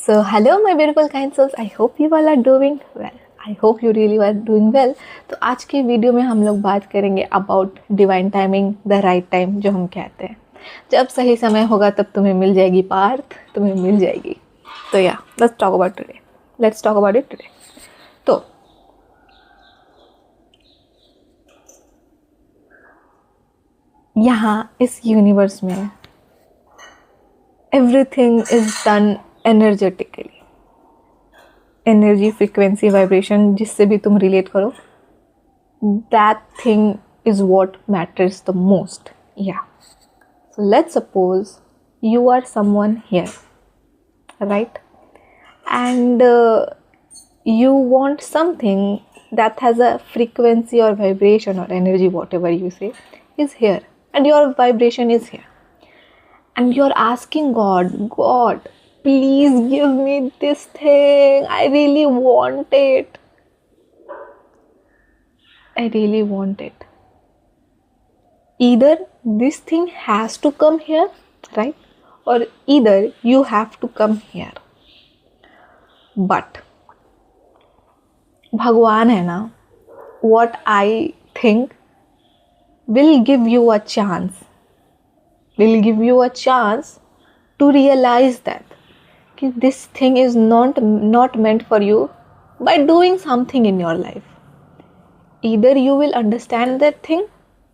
So, hello my beautiful kind souls. I hope you all are doing well. I hope you really are doing well. तो आज की video में हम लोग बात करेंगे about divine timing, the right time जो हम कहते हैं. जब सही समय होगा तब तुम्हें मिल जाएगी पार्थ, तुम्हें मिल जाएगी. तो yeah let's talk about today. Let's talk about it today. तो यहाँ इस यूनिवर्स में everything is done energetically. Energy, frequency, vibration जिससे भी तुम रिलेट करो, that thing is what matters the most. Yeah so let's suppose you are someone here, right, and you want something that has a frequency or vibration or energy, whatever you say, is here, and your vibration is here, and you're asking God, please give me this thing, I really want it, either this thing has to come here, right, or either you have to come here. But भगवान है ना, what I think will give you a chance to realize that कि this thing is not meant for you by doing something in your life. Either you will understand that thing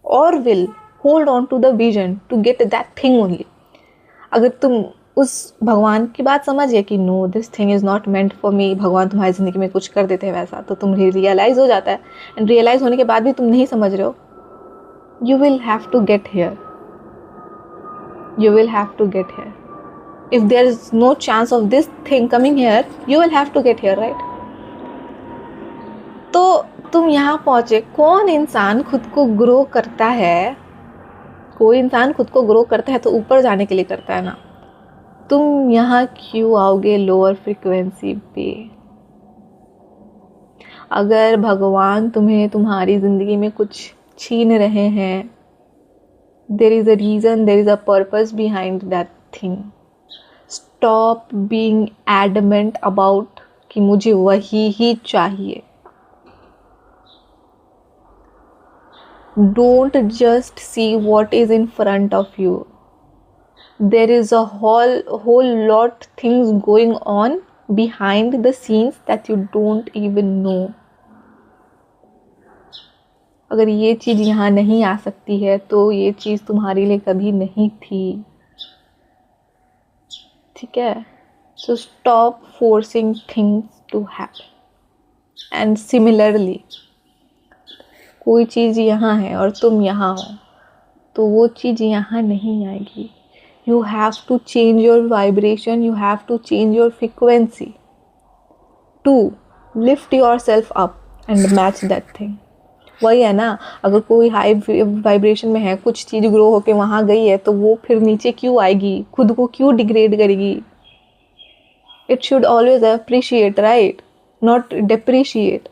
or will hold on to the vision to get that thing only. अगर तुम उस भगवान की बात समझिए कि no, this thing is not meant for me, भगवान तुम्हारी ज़िंदगी में कुछ कर देते हैं वैसा, तो तुम रियलाइज़ हो जाता है. एंड रियलाइज़ होने के बाद भी तुम नहीं समझ रहे हो, you will have to get here. If there is no chance of this thing coming here, you will have to get here, right. तो तुम यहाँ पहुँचे. कौन इंसान खुद को ग्रो करता है? कोई इंसान खुद को ग्रो करता है तो ऊपर जाने के लिए करता है ना. तुम यहाँ क्यों आओगे लोअर फ्रीक्वेंसी पे? अगर भगवान तुम्हें तुम्हारी ज़िंदगी में कुछ छीन रहे हैं, there is a reason, there is a purpose behind that thing. Stop being adamant about कि मुझे वही ही चाहिए. Don't just see what is in front of you. There is a whole lot things going on behind the scenes that you don't even know. अगर ये चीज़ यहाँ नहीं आ सकती है तो ये चीज़ तुम्हारे लिए कभी नहीं थी. ठीक है? So stop forcing things to happen. And similarly, कोई चीज़ यहाँ है और तुम यहाँ हो तो वो चीज़ यहाँ नहीं आएगी. You have to change your vibration, you have to change your frequency to lift yourself up and match that thing. वही है ना, अगर कोई हाई वाइब्रेशन में है, कुछ चीज़ ग्रो होके वहाँ गई है, तो वो फिर नीचे क्यों आएगी, खुद को क्यों डिग्रेड करेगी? It should always appreciate, right? Not depreciate.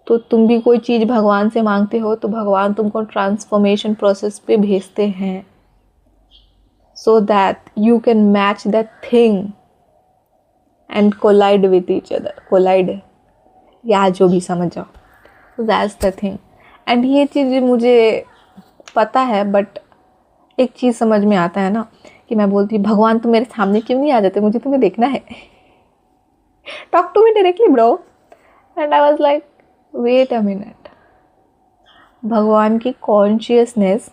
तो तुम भी कोई चीज़ भगवान से मांगते हो तो भगवान तुमको ट्रांसफॉर्मेशन प्रोसेस पे भेजते हैं, so that you can match that thing and collide with each other. Collide, या जो भी समझ जाओ. So that's the thing. And ये चीज़ मुझे पता है, बट एक चीज़ समझ में आता है ना कि मैं बोलती भगवान तुम मेरे सामने क्यों नहीं आ जाते, मुझे तुम्हें देखना है. Talk to me directly bro. And I was like, wait a minute. भगवान की consciousness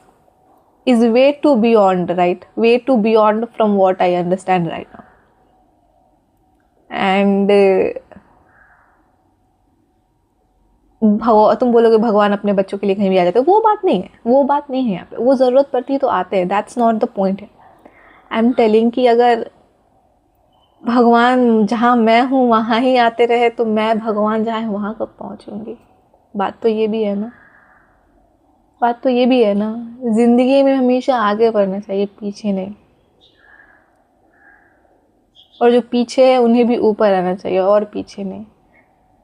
is way too beyond, right? Way too beyond from what I understand right now. And तुम बोलोगे भगवान अपने बच्चों के लिए कहीं भी आ जाते हैं, वो बात नहीं है यहाँ पे. वो ज़रूरत पड़ती है तो आते हैं, दैट्स नॉट द पॉइंट है. आई एम टेलिंग कि अगर भगवान जहाँ मैं हूँ वहाँ ही आते रहे तो मैं भगवान जहाँ है वहाँ कब पहुँचूँगी? बात तो ये भी है ना. जिंदगी में हमेशा आगे बढ़ना चाहिए, पीछे नहीं. और जो पीछे है उन्हें भी ऊपर आना चाहिए और पीछे नहीं.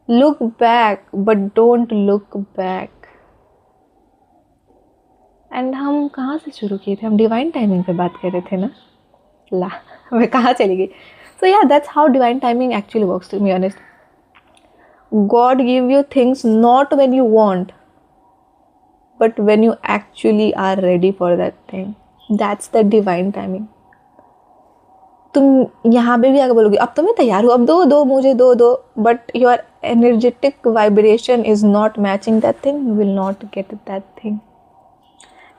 Look back but don't look back. And हम कहाँ से शुरू किए थे? हम डिवाइन टाइमिंग पे बात कर रहे थे ना. ला, मैं कहाँ चली गई? So yeah, that's how divine timing actually works, to be honest. God give you things not when you want, but when you actually are ready for that thing. That's the divine timing. तुम यहाँ पे भी आगे बोलोगे अब तो मैं तैयार हूँ, अब दो दो मुझे दो दो, but your energetic vibration is not matching that thing, you will not get that thing.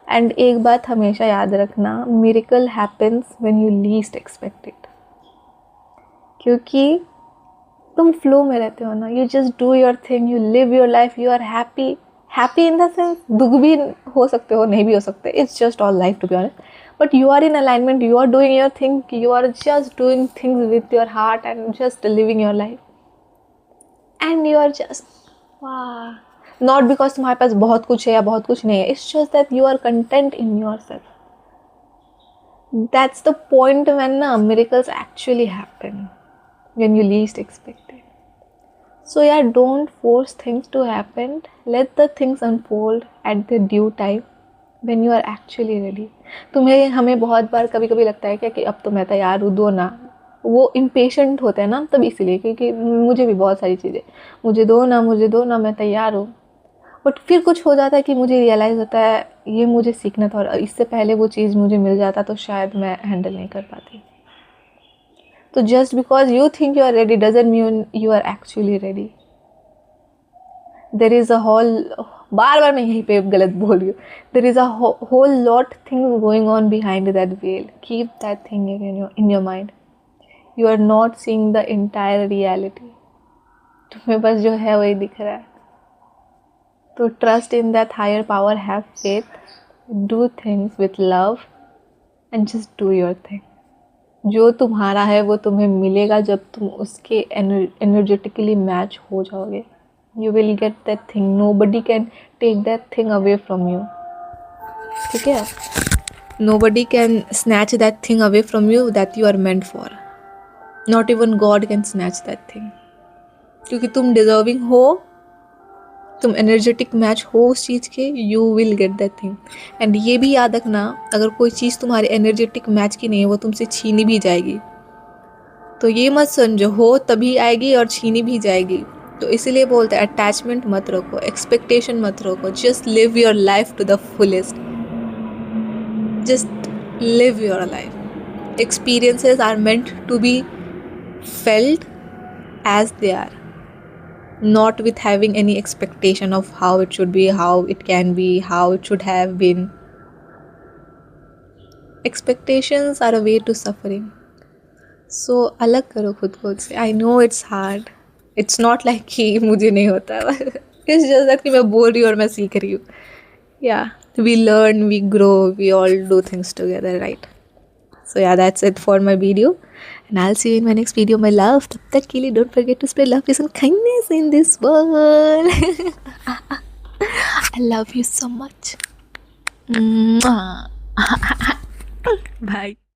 And एक बात हमेशा याद रखना, miracle happens when you least expect it. क्योंकि तुम फ्लो में रहते हो ना, you just do your thing, you live your life, you are happy. Happy in the sense दुख भी हो सकते हो, नहीं भी हो सकते, it's just all life to be honest. But you are in alignment, you are doing your thing, you are just doing things with your heart and just living your life. And you are just, wow. Not because तुम्हारे पास बहुत कुछ है या बहुत कुछ नहीं है. It's just that you are content in yourself. That's the point when miracles actually happen. When you least expect it. So yeah, don't force things to happen. Let the things unfold at the due time. When you are actually ready. तुम्हें हमें बहुत बार कभी कभी लगता है क्या कि अब तो मैं तैयार हूँ, दो ना. वो इम्पेशेंट होते हैं ना तब, इसीलिए, क्योंकि मुझे भी बहुत सारी चीज़ें, मुझे दो ना, मैं तैयार हूँ. बट फिर कुछ हो जाता है कि मुझे रियलाइज़ होता है ये मुझे सीखना था, और इससे पहले वो चीज़ मुझे मिल जाता तो शायद मैं हैंडल नहीं कर पाती. तो just because you think you are ready doesn't mean you are actually ready. There is a whole, बार बार मैं यहीं पे गलत बोल रही हूँ, there is a whole lot things going on behind that well. Keep that thing in your mind. You are not seeing the entire reality. तुम्हें बस जो है वही दिख रहा है. तो trust in that higher power, have faith, do things with love and just do your thing. जो तुम्हारा है वो तुम्हें मिलेगा जब तुम उसके एनर्जेटिकली मैच हो जाओगे. You will get that thing. Nobody can take that thing away from you. ठीक है? Nobody can snatch that thing away from you that you are meant for. Not even God can snatch that thing. क्योंकि तुम deserving हो, तुम energetic match हो उस चीज़ के, you will get that thing. And ये भी याद रखना, अगर कोई चीज़ तुम्हारे energetic match की नहीं है, वो तुमसे छीनी भी जाएगी. तो ये मत समझो हो तभी आएगी और छीनी भी जाएगी. तो इसीलिए बोलते हैं अटैचमेंट मत रखो, एक्सपेक्टेशन मत रखो. Just live your life to the fullest. Just live your life. Experiences are meant to be felt as they are, not with having any expectation of how it should be, how it can be, how it should have been. Expectations are a way to suffering. So अलग करो खुद को उससे. I know it's hard. It's not like कि मुझे नहीं होता. It's just that कि मैं बोल रही हूँ और मैं सीख रही हूँ. Yeah we learn, we grow, we all do things together, right? So yeah that's it for my video and I will see you in my next video. My love. तब तक के लिए don't forget to spread love, peace and kindness in this world. I love you so much. Bye.